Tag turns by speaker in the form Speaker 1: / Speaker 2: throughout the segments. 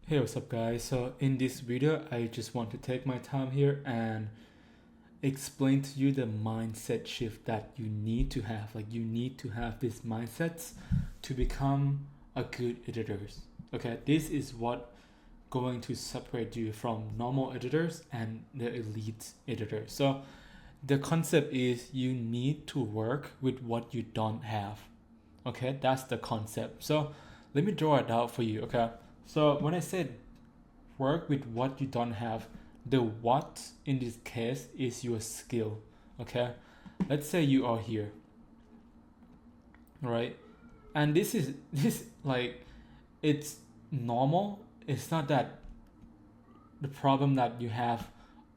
Speaker 1: Hey, what's up guys? So in this video, I just want to take my time here and explain to you the mindset shift that you need to have. Like you need to have these mindsets to become a good editor. Okay, this is what going to separate you from normal editors and the elite editors. So the concept is you need to work with what you don't have. Okay, that's the concept. So let me draw it out for you. Okay, so when I said work with what you don't have, the what in this case is your skill. Okay, let's say you are here, right? And this like it's normal. It's not that the problem that you have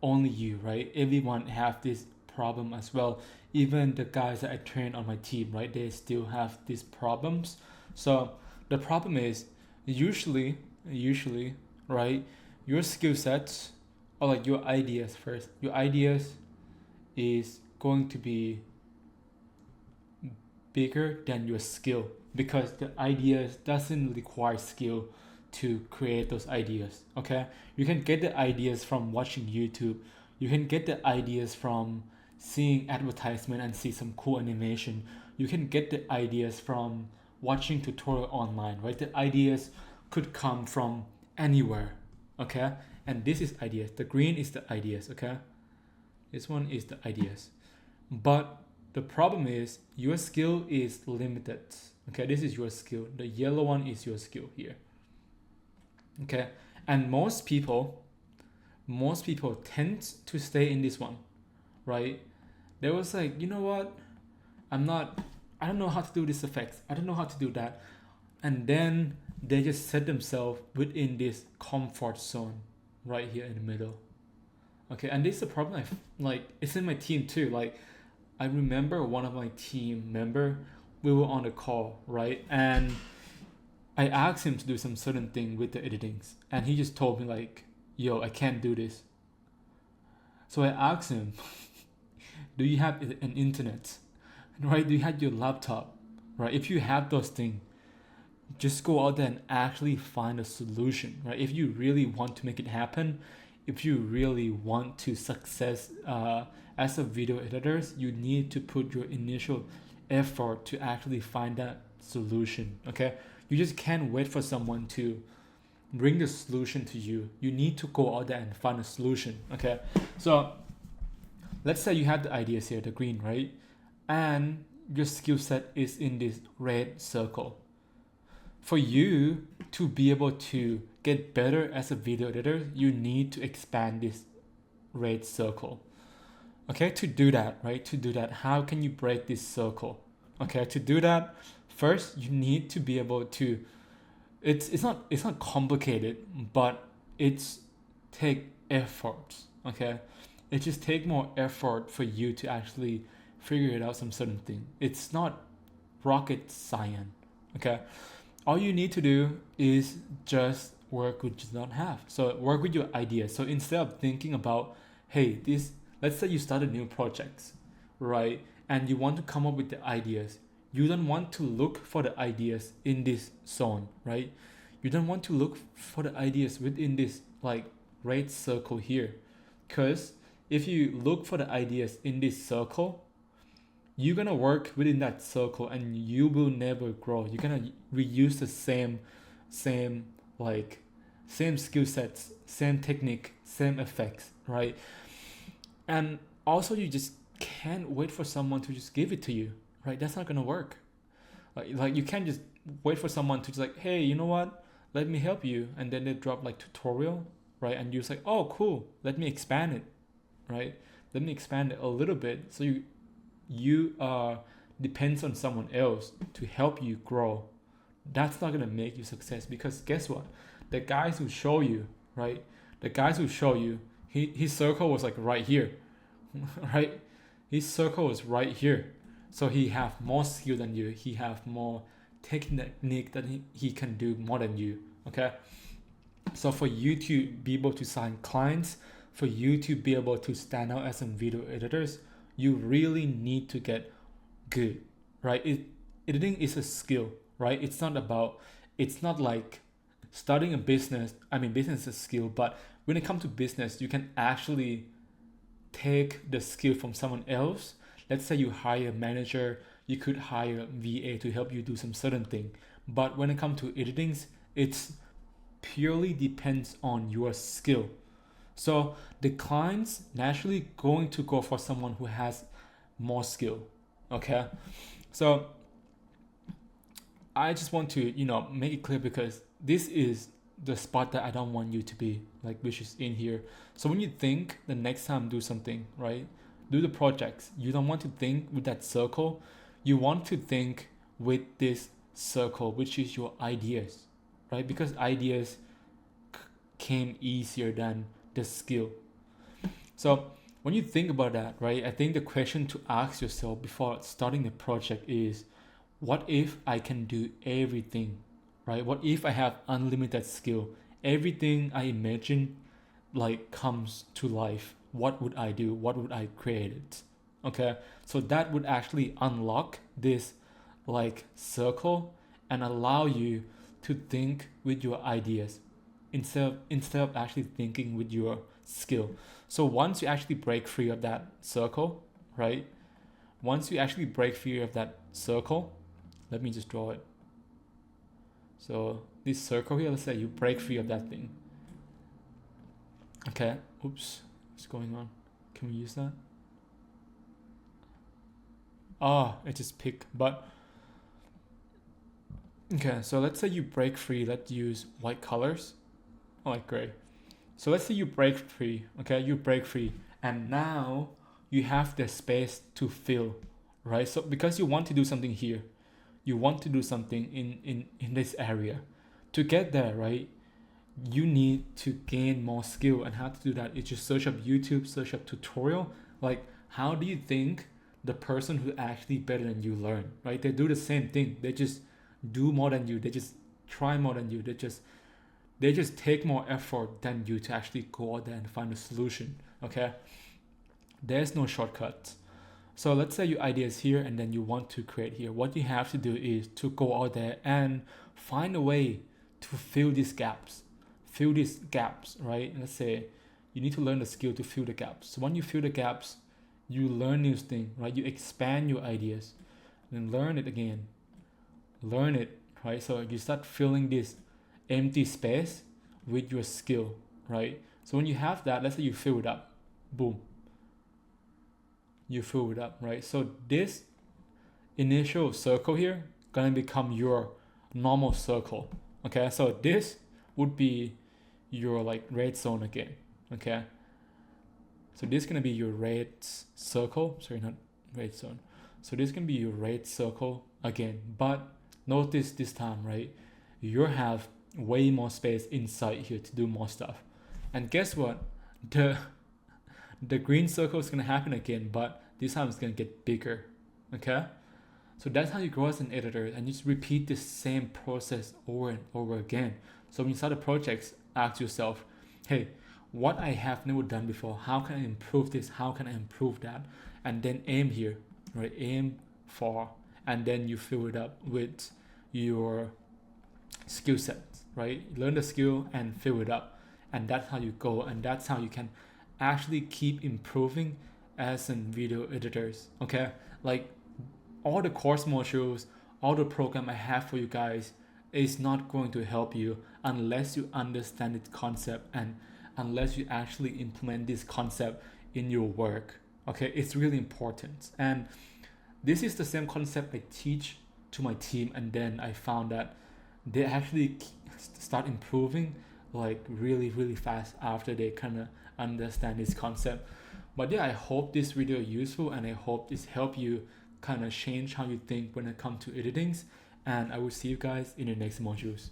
Speaker 1: only you, right? Everyone have this problem as well. Even the guys that I train on my team, right? They still have these problems. So the problem is usually, right? Your skill sets or like your ideas first. Your ideas is going to be bigger than your skill because the ideas doesn't require skill to create those ideas. Okay, you can get the ideas from watching YouTube, you can get the ideas from seeing advertisement and see some cool animation, you can get the ideas from watching tutorial online, right? The ideas could come from anywhere. Okay, and this is ideas, the green is the ideas. Okay, this one is the ideas, but the problem is your skill is limited. Okay, this is your skill, the yellow one is your skill here. Okay, and most people tend to stay in this one, right? They was like, you know what, I don't know how to do this effects, I don't know how to do that, and then they just set themselves within this comfort zone right here in the middle. Okay, and this is a problem. Like it's in my team too. Like I remember one of my team member, we were on a call, right? And I asked him to do some certain thing with the editings, and he just told me like, "Yo, I can't do this." So I asked him, "Do you have an internet? Right? Do you have your laptop? Right? If you have those things, just go out there and actually find a solution, right? If you really want to make it happen, if you really want to success as a video editor, you need to put your initial effort to actually find that solution. Okay, you just can't wait for someone to bring the solution to you. You need to go out there and find a solution. Okay, so let's say you have the ideas here, the green, right? And your skill set is in this red circle. For you to be able to get better as a video editor, you need to expand this red circle. Okay, to do that, right? To do that, how can you break this circle? Okay, to do that, first you need to be able to. It's not complicated, but it's take effort. Okay, it just take more effort for you to actually figure it out some certain thing. It's not rocket science. Okay, all you need to do is just work with what you don't have. So work with your ideas. So instead of thinking about, hey, this, let's say you start a new project, right? And you want to come up with the ideas. You don't want to look for the ideas in this zone, right? You don't want to look for the ideas within this like red circle here. Because if you look for the ideas in this circle, you're gonna work within that circle and you will never grow. You're gonna reuse the same like same skill sets, same technique, same effects, right? And also you just can't wait for someone to just give it to you, right? That's not gonna work. Like you can't just wait for someone to just like, hey, you know what, let me help you, and then they drop like tutorial, right? And you're just like, oh cool, let me expand it, right? Let me expand it a little bit. So you depends on someone else to help you grow. That's not gonna make you success, because guess what, the guys who show you, right, the guys who show you, his circle was like right here. Right, his circle is right here, so he have more skill than you, he have more technique that he can do more than you. Okay, so for you to be able to sign clients, for you to be able to stand out as some video editors, you really need to get good, right? Editing is a skill, right? It's not like starting a business, I mean, business is a skill, but when it comes to business, you can actually take the skill from someone else. Let's say you hire a manager, you could hire a VA to help you do some certain thing. But when it comes to editing, it's purely depends on your skill. So the clients naturally going to go for someone who has more skill. Okay. So I just want to, make it clear because this is the spot that I don't want you to be, like, which is in here. So when you think the next time do something, right? Do the projects. You don't want to think with that circle. You want to think with this circle, which is your ideas, right? Because ideas came easier than the skill. So when you think about that, right? I think the question to ask yourself before starting the project is, what if I can do everything, right? What if I have unlimited skill? Everything I imagine like comes to life. What would I do? What would I create it? Okay, so that would actually unlock this like circle and allow you to think with your ideas instead of actually thinking with your skill. So once you actually break free of that circle, right? Once you actually break free of that circle, let me just draw it. So this circle here, let's say you break free of that thing. Okay, oops, what's going on? Can we use that? It just picked, but okay, so let's say you break free, let's use white colors. I like gray. So let's say you break free, okay, you break free, and now you have the space to fill, right? So because you want to do something here, you want to do something in this area. To get there, right, you need to gain more skill. And how to do that is just search up YouTube, search up tutorial. Like, how do you think the person who actually better than you learn, right? They do the same thing. They just do more than you. They just try more than you. They just take more effort than you to actually go out there and find a solution. Okay, there's no shortcuts. So let's say your idea is here and then you want to create here. What you have to do is to go out there and find a way to fill these gaps. Fill these gaps, right? Let's say you need to learn the skill to fill the gaps. So when you fill the gaps, you learn new things, right? You expand your ideas, then learn it again. Learn it, right? So you start filling this empty space with your skill, right? So when you have that, let's say you fill it up, boom, you fill it up, right? So this initial circle here gonna become your normal circle. Okay, so this would be your like red zone again. Okay, so this is gonna be your red circle. Sorry, not red zone. So this is gonna be your red circle again. But notice this time, right? You have way more space inside here to do more stuff. And guess what? The green circle is gonna happen again, but this time it's gonna get bigger. Okay? So that's how you grow as an editor, and you just repeat the same process over and over again. So when you start a project, ask yourself, hey, what I have never done before, how can I improve this? How can I improve that? And then aim here, right? Aim for, and then you fill it up with your skill set, right? Learn the skill and fill it up. And that's how you go, and that's how you can actually keep improving as a video editors. Okay, like all the course modules, all the program I have for you guys is not going to help you unless you understand its concept and unless you actually implement this concept in your work. Okay, it's really important. And this is the same concept I teach to my team, and then I found that they actually start improving like really fast after they kind of understand this concept. But yeah, I hope this video is useful, and I hope this help you kind of change how you think when it comes to editings. And I will see you guys in the next modules.